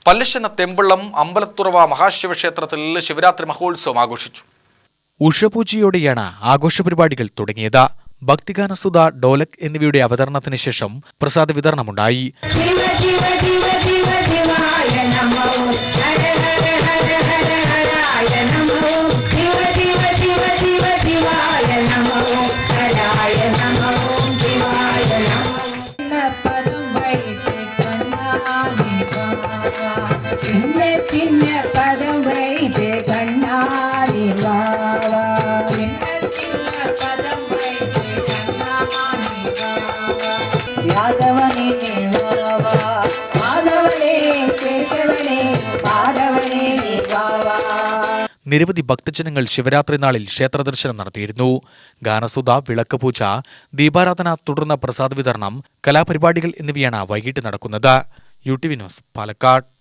പല്ലിശ്ശന തെമ്പിള്ളം അമ്പലത്തുറവ മഹാശിവക്ഷേത്രത്തിൽ ശിവരാത്രി മഹോത്സവം ആഘോഷിച്ചു. ഉഷപൂജയോടെയാണ് ആഘോഷ പരിപാടികൾ തുടങ്ങിയത്. ഭക്തിഗാനസുധ, ഡോലക് എന്നിവയുടെ അവതരണത്തിന് ശേഷം പ്രസാദ വിതരണമുണ്ടായി. നിരവധി ഭക്തജനങ്ങൾ ശിവരാത്രി നാളിൽ ക്ഷേത്രദർശനം നടത്തിയിരുന്നു. ഗാനസുധ, വിളക്കുപൂജ, ദീപാരാധന, തുടർന്ന് പ്രസാദ വിതരണം, കലാപരിപാടികൾ എന്നിവയാണ് വൈകിട്ട് നടക്കുന്നത്. UTV news, Palakkad.